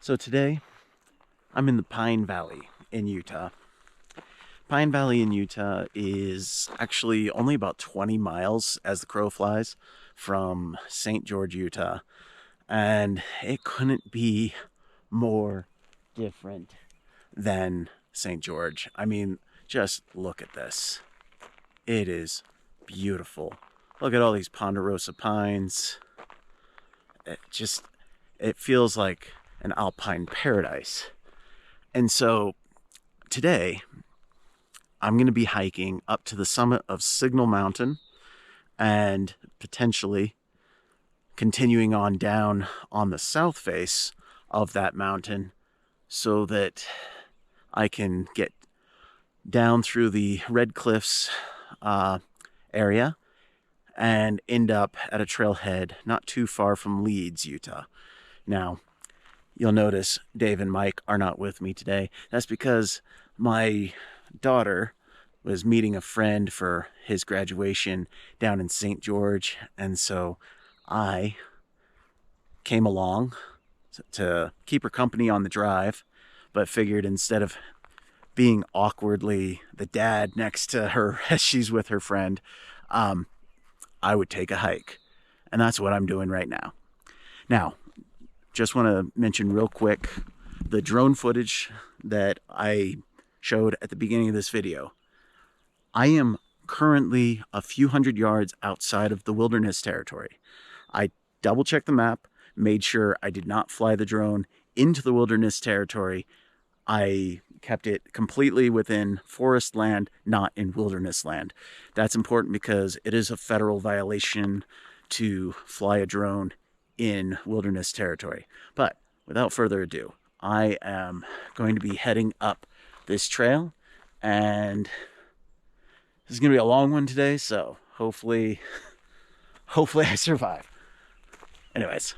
So today, I'm in the Pine Valley in Utah. Pine Valley in Utah is actually only about 20 miles as the crow flies from St. George, Utah. And it couldn't be more different than St. George. I mean, just look at this. It is beautiful. Look at all these ponderosa pines. It feels like an alpine paradise. And so today I'm going to be hiking up to the summit of Signal Mountain and potentially continuing on down on the south face of that mountain so that I can get down through the Red Cliffs area and end up at a trailhead not too far from Leeds, Utah. Now, you'll notice Dave and Mike are not with me today. That's because my daughter was meeting a friend for his graduation down in St. George, and so I came along to keep her company on the drive, but figured instead of being awkwardly the dad next to her as she's with her friend, I would take a hike. And that's what I'm doing right now. Now, just want to mention real quick the drone footage that I showed at the beginning of this video. I am currently a few hundred yards outside of the wilderness territory. I double checked the map, made sure I did not fly the drone into the wilderness territory. I kept it completely within forest land, not in wilderness land. That's important because it is a federal violation to fly a drone in wilderness territory. But without further ado, I am going to be heading up this trail, and this is going to be a long one today, so hopefully I survive. Anyways.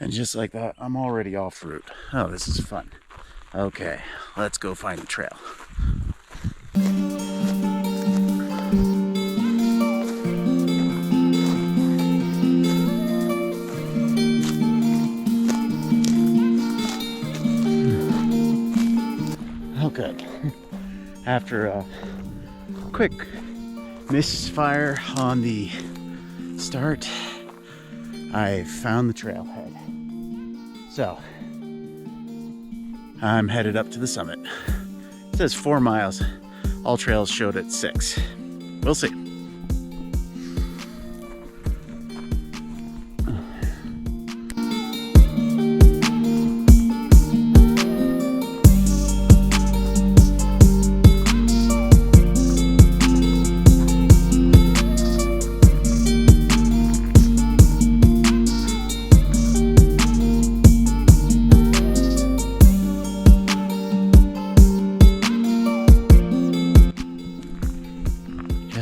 And just like that, I'm already off route. Oh, this is fun. Okay, let's go find the trail. Oh, good. After a quick misfire on the start, I found the trailhead. So, I'm headed up to the summit. It says 4 miles. All trails showed at 6. We'll see.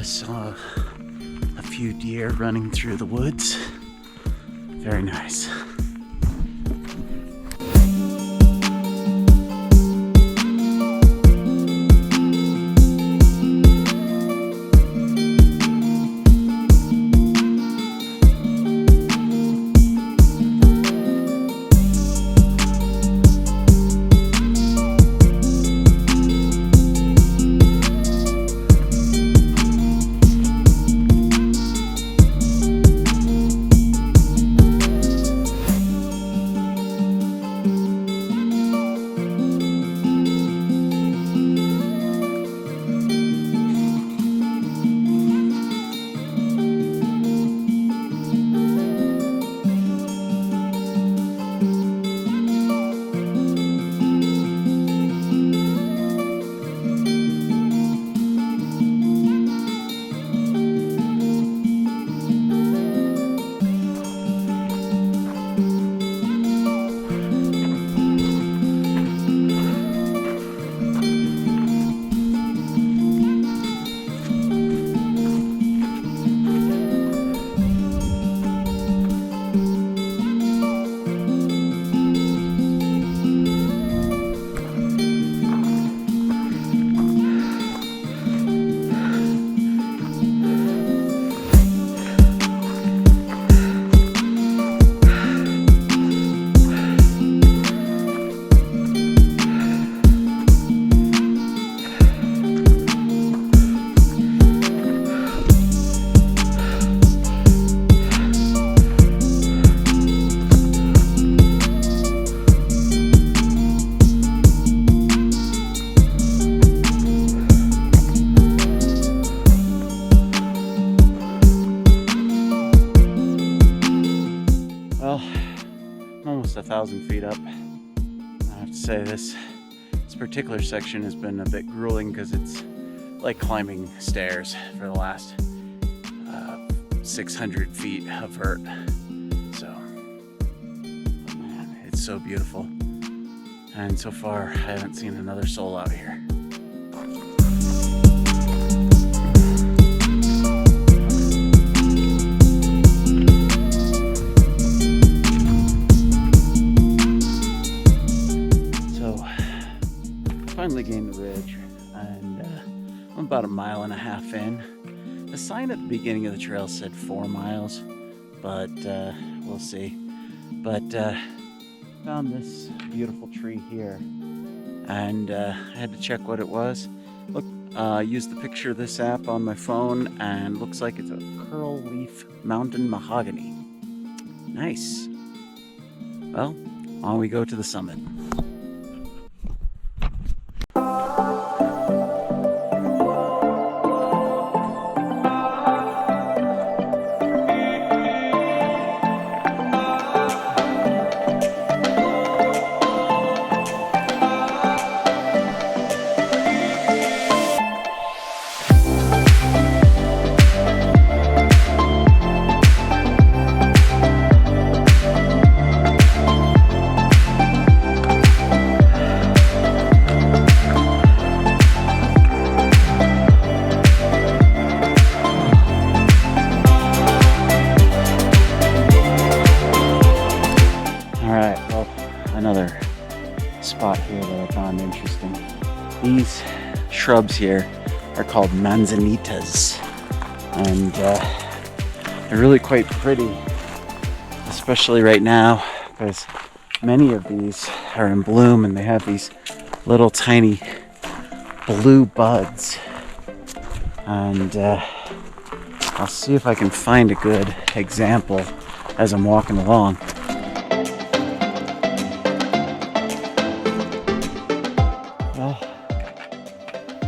Saw a few deer running through the woods. Very nice. 1,000 feet up. I have to say this particular section has been a bit grueling because it's like climbing stairs for the last 600 feet of vert. So, man, it's so beautiful. And so far, I haven't seen another soul out here. Finally gained the ridge, and I'm about 1.5 miles in. The sign at the beginning of the trail said 4 miles, but we'll see. But found this beautiful tree here, and I had to check what it was. Look, used the picture of this app on my phone, and looks like it's a curl leaf mountain mahogany. Nice. Well, on we go to the summit. Another spot here that I found interesting. These shrubs here are called manzanitas, and they're really quite pretty, especially right now, because many of these are in bloom and they have these little tiny blue buds. And I'll see if I can find a good example as I'm walking along.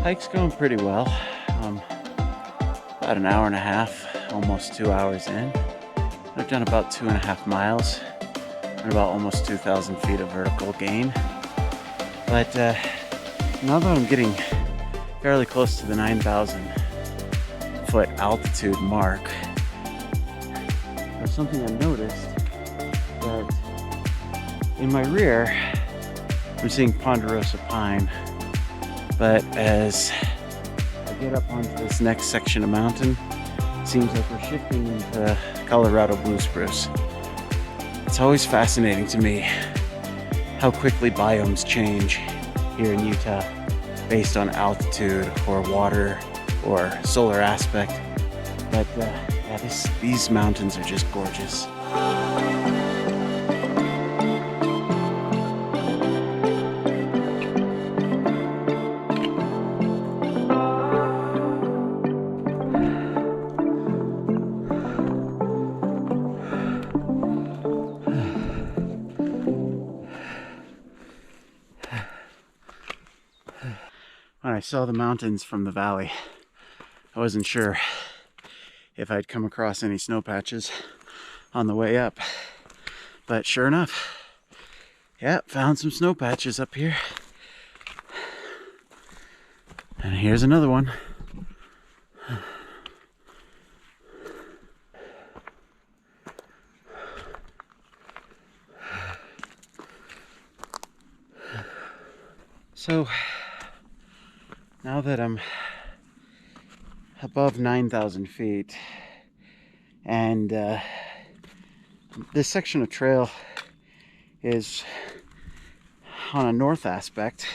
Hike's going pretty well. About 1.5 hours, almost 2 hours in. I've done about 2.5 miles and about almost 2,000 feet of vertical gain. But now that I'm getting fairly close to the 9,000 foot altitude mark, there's something I noticed, that in my rear I'm seeing ponderosa pine. But as I get up onto this next section of mountain, it seems like we're shifting into Colorado blue spruce. It's always fascinating to me how quickly biomes change here in Utah based on altitude or water or solar aspect. But yeah, these mountains are just gorgeous. When I saw the mountains from the valley, I wasn't sure if I'd come across any snow patches on the way up. But sure enough, yeah, found some snow patches up here. And here's another one. So now that I'm above 9,000 feet, and this section of trail is on a north aspect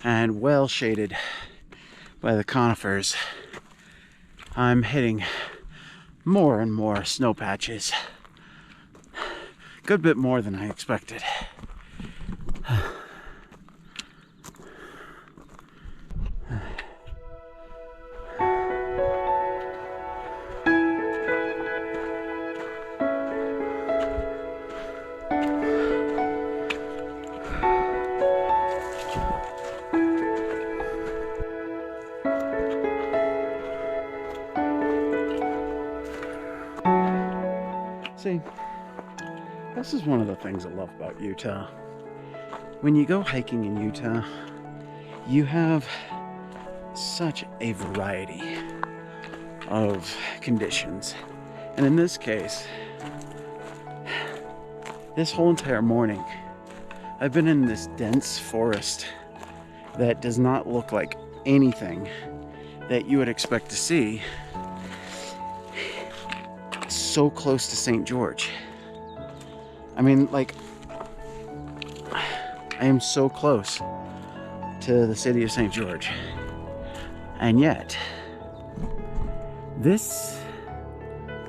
and well shaded by the conifers, I'm hitting more and more snow patches. Good bit more than I expected. See, This is one of the things I love about Utah. When you go hiking in Utah, you have such a variety of conditions. And in this case, this whole entire morning, I've been in this dense forest that does not look like anything that you would expect to see so close to St. George. I mean, like, I am so close to the city of St. George. And yet, this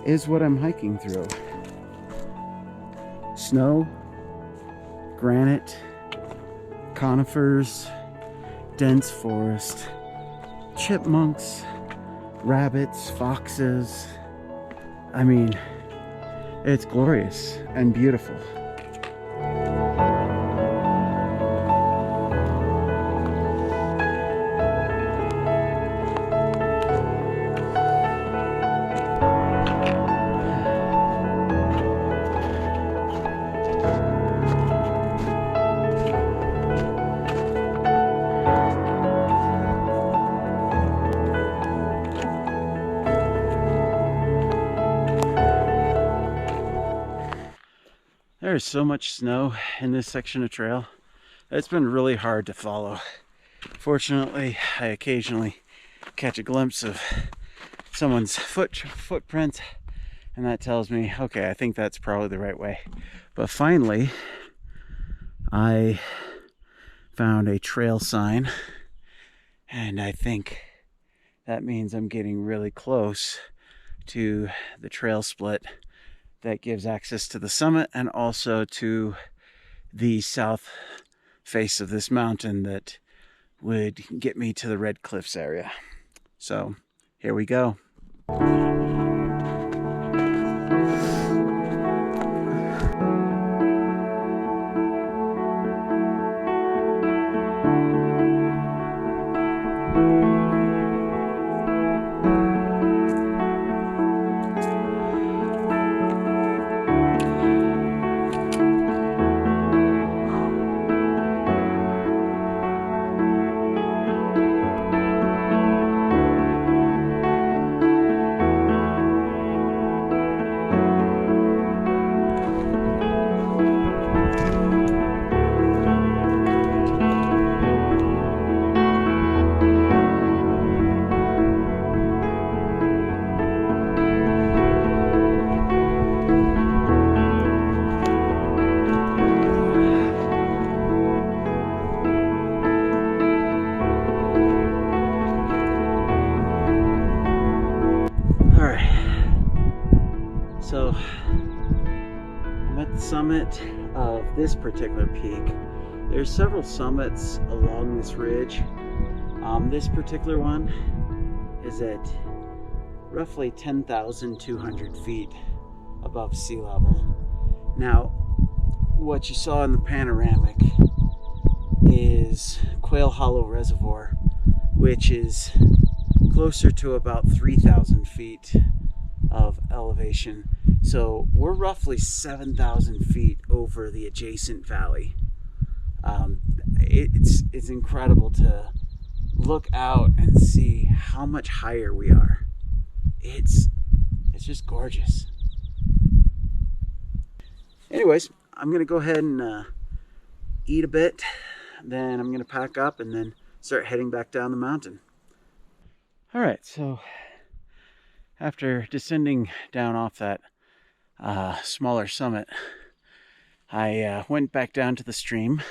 is what I'm hiking through. Snow, granite, conifers, dense forest, chipmunks, rabbits, foxes. I mean, it's glorious and beautiful. There's so much snow in this section of trail. It's been really hard to follow. Fortunately, I occasionally catch a glimpse of someone's footprint, and that tells me, okay, I think that's probably the right way. But finally, I found a trail sign, and I think that means I'm getting really close to the trail split that gives access to the summit and also to the south face of this mountain that would get me to the Red Cliffs area. So here we go. So I'm at the summit of this particular peak. There's several summits along this ridge. This particular one is at roughly 10,200 feet above sea level. Now, what you saw in the panoramic is Quail Hollow Reservoir, which is closer to about 3,000 feet of elevation. So we're roughly 7,000 feet over the adjacent valley. It's incredible to look out and see how much higher we are. It's just gorgeous. Anyways, I'm gonna go ahead and eat a bit, then I'm gonna pack up and then start heading back down the mountain. All right, so after descending down off that smaller summit, I went back down to the stream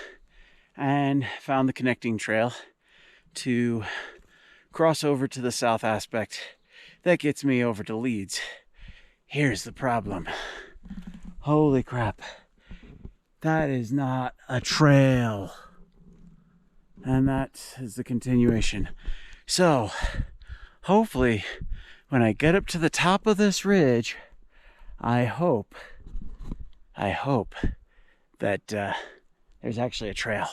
and found the connecting trail to cross over to the south aspect that gets me over to Leeds. Here's the problem. Holy crap. That is not a trail. And that is the continuation. So, hopefully, when I get up to the top of this ridge, I hope that there's actually a trail.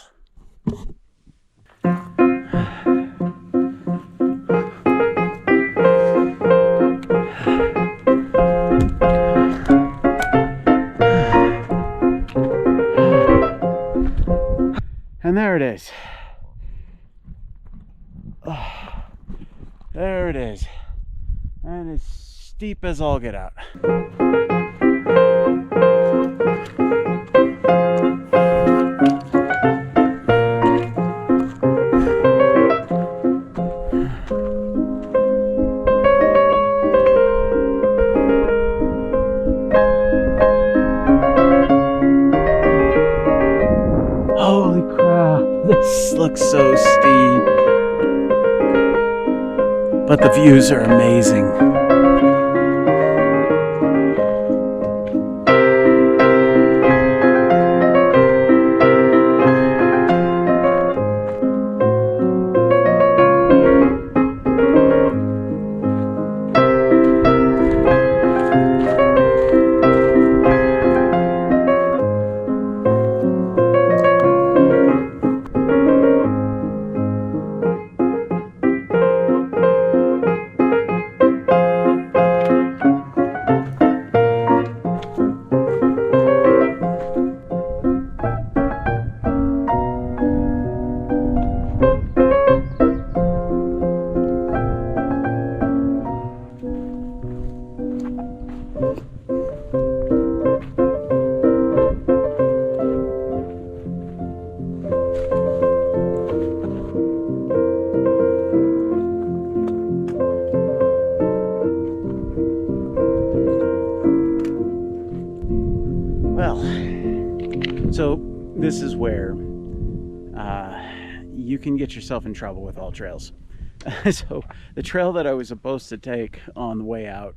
And there it is. Oh, there it is. And it's steep as all get out. Holy crap, this looks so steep. But the views are amazing. Well, so this is where you can get yourself in trouble with all trails. So the trail that I was supposed to take on the way out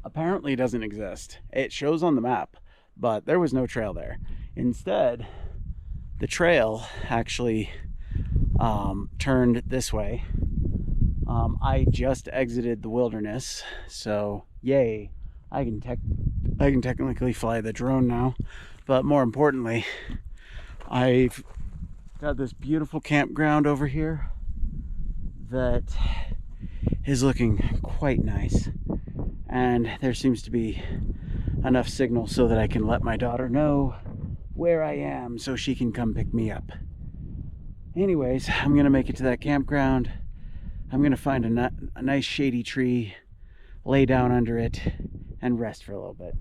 apparently doesn't exist. It shows on the map, but there was no trail there. Instead, the trail actually turned this way. I just exited the wilderness, so yay, I can technically fly the drone now. But more importantly, I've got this beautiful campground over here that is looking quite nice, and there seems to be enough signal so that I can let my daughter know where I am so she can come pick me up. Anyways, I'm gonna make it to that campground. I'm gonna find a nice shady tree, lay down under it, and rest for a little bit.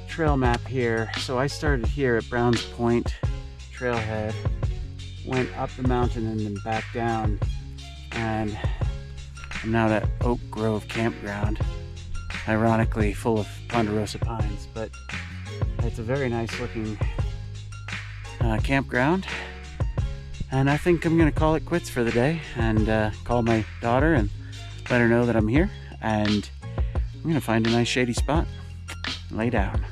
Trail map here. So I started here at Browns Point trailhead, went up the mountain and then back down, and I'm now at Oak Grove Campground, ironically full of ponderosa pines, but it's a very nice looking campground, and I think I'm gonna call it quits for the day and call my daughter and let her know that I'm here, and I'm gonna find a nice shady spot, lay down.